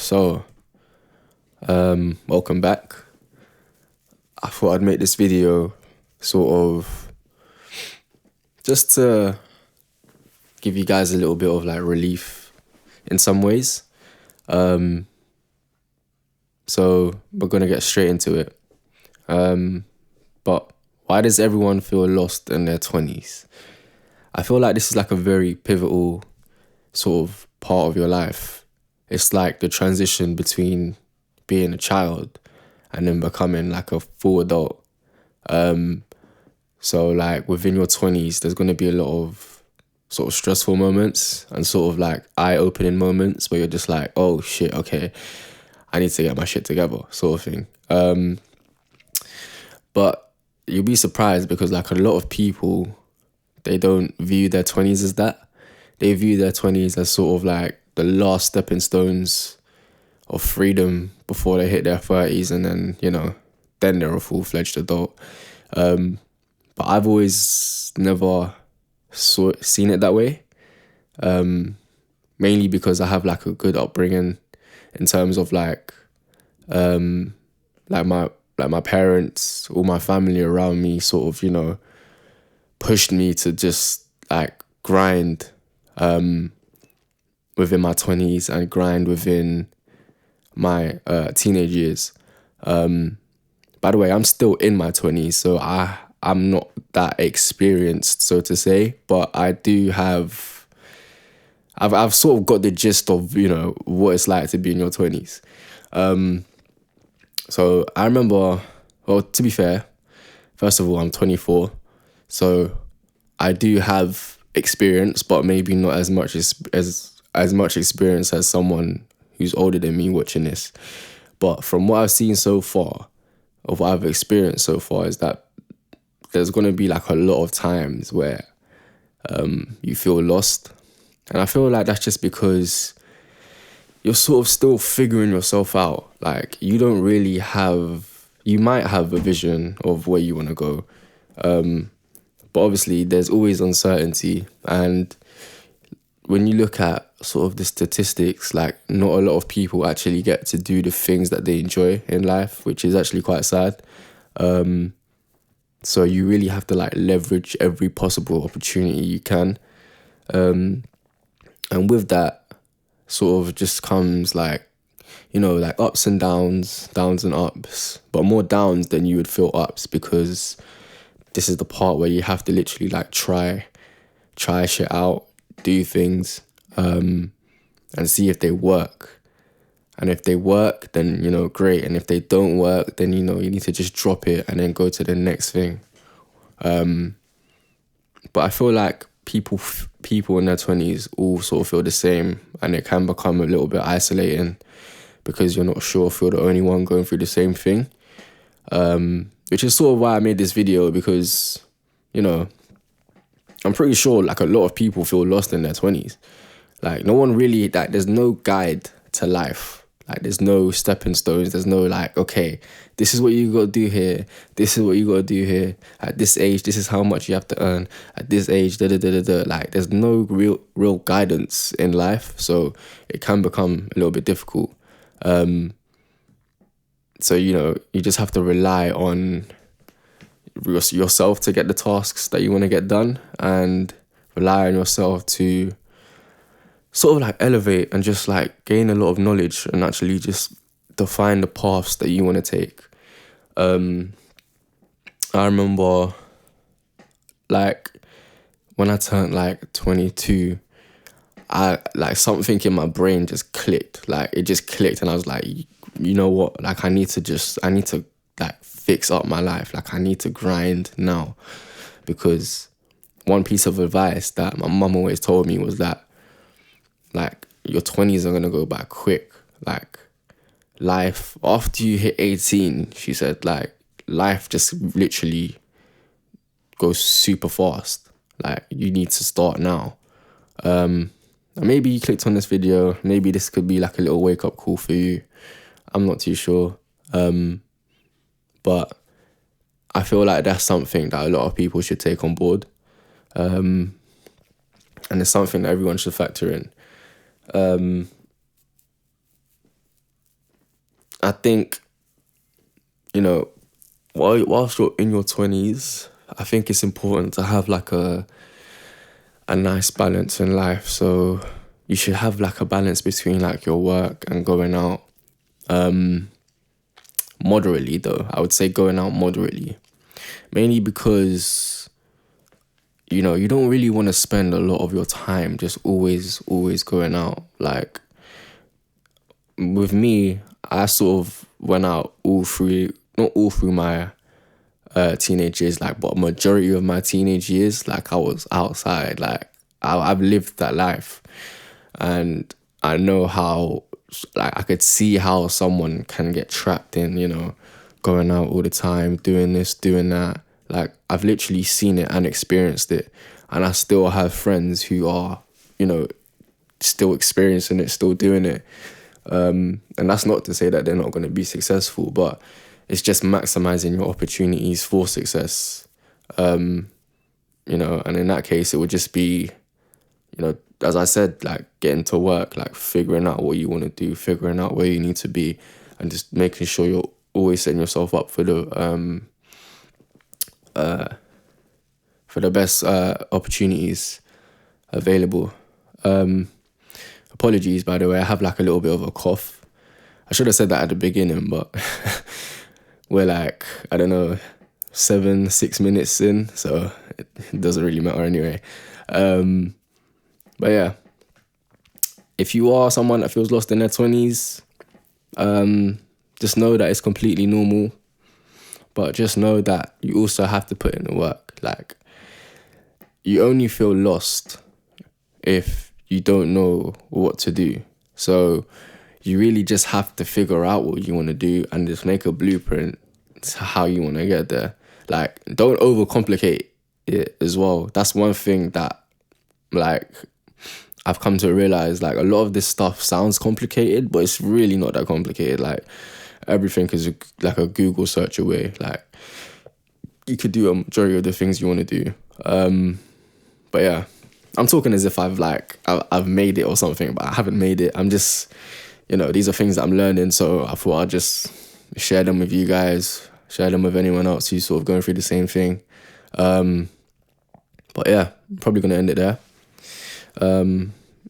So, welcome back. I thought I'd make this video sort of just to give you guys a little bit of like relief in some ways. So we're gonna get straight into it. But why does everyone feel lost in their 20s? I feel like this is like a very pivotal sort of part of your life. It's like the transition between being a child and then becoming like a full adult. So like within your 20s, there's going to be a lot of sort of stressful moments and sort of like eye-opening moments where you're just like, oh shit, okay, I need to get my shit together, sort of thing. But you'll be surprised because like a lot of people, they don't view their 20s as that. They view their 20s as sort of like the last stepping stones of freedom before they hit their 30s, and then, then they're a full-fledged adult. But I've always never seen it that way. Mainly because I have like a good upbringing in terms of like my parents, all my family around me sort of, pushed me to just like grind within my 20s and grind within my teenage years. By the way, I'm still in my 20s, so I'm not that experienced, so to say, but I do have, I've sort of got the gist of, what it's like to be in your 20s. So I remember, well, to be fair, first of all, I'm 24, so I do have experience, but maybe not as much as much experience as someone who's older than me watching this. But from what I've seen so far, of what I've experienced so far, is that there's going to be like a lot of times where you feel lost. And I feel like that's just because you're sort of still figuring yourself out. Like you don't really you might have a vision of where you want to go. But obviously there's always uncertainty. And when you look at sort of the statistics, like not a lot of people actually get to do the things that they enjoy in life, which is actually quite sad. So you really have to like leverage every possible opportunity you can. And with that sort of just comes like, like ups and downs and ups, but more downs than you would feel ups, because this is the part where you have to literally like try shit out, do things, and see if they work. And if they work, then, great. And if they don't work, then, you need to just drop it and then go to the next thing. But I feel like people in their 20s all sort of feel the same, and it can become a little bit isolating because you're not sure if you're the only one going through the same thing. Which is sort of why I made this video, because, I'm pretty sure like a lot of people feel lost in their 20s. Like no one really, like there's no guide to life. Like there's no stepping stones. There's no like, okay, this is what you got to do here. This is what you got to do here. At this age, this is how much you have to earn. At this age, da-da-da-da-da. Like there's no real guidance in life. So it can become a little bit difficult. So, you just have to rely on yourself to get the tasks that you want to get done, and rely on yourself to sort of like elevate and just like gain a lot of knowledge and actually just define the paths that you want to take. I remember like when I turned like 22, I like something in my brain just clicked. Like it just clicked, and I was like, you know what? Like I need to like fix up my life. Like I need to grind now, because one piece of advice that my mum always told me was that like your 20s are gonna go by quick. Like life after you hit 18, she said, like life just literally goes super fast. Like you need to start now. And maybe you clicked on this video, maybe this could be like a little wake up call for you. I'm not too sure. But I feel like that's something that a lot of people should take on board. And it's something that everyone should factor in. I think, you know, whilst you're in your 20s, I think it's important to have like a nice balance in life. So you should have like a balance between like your work and going out. Moderately though, I would say going out moderately. Mainly because, you don't really want to spend a lot of your time just always going out. Like with me, I sort of went out not all through my teenage years, like, but majority of my teenage years, like I was outside, like I've lived that life, and I know how, like I could see how someone can get trapped in, going out all the time, doing this, doing that. Like I've literally seen it and experienced it, and I still have friends who are, still experiencing it, still doing it. And that's not to say that they're not going to be successful, but it's just maximizing your opportunities for success. And in that case, it would just be, as I said, like getting to work, like figuring out what you want to do, figuring out where you need to be, and just making sure you're always setting yourself up for the best opportunities available. Apologies, by the way, I have like a little bit of a cough. I should have said that at the beginning, but we're like, I don't know, 6 minutes in, so it doesn't really matter anyway. But yeah, if you are someone that feels lost in their 20s, just know that it's completely normal. But just know that you also have to put in the work. Like, you only feel lost if you don't know what to do. So you really just have to figure out what you want to do and just make a blueprint to how you want to get there. Like, don't overcomplicate it as well. That's one thing that, like, I've come to realize. Like, a lot of this stuff sounds complicated, but it's really not that complicated. Like, everything is like a Google search away. Like, you could do a majority of the things you want to do. But yeah, I'm talking as if I've made it or something, but I haven't made it. I'm just, these are things that I'm learning, so I thought I'd just share them with you guys, share them with anyone else who's sort of going through the same thing. But yeah, I'm probably going to end it there.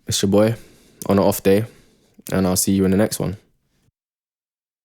It's your boy on an off day, and I'll see you in the next one.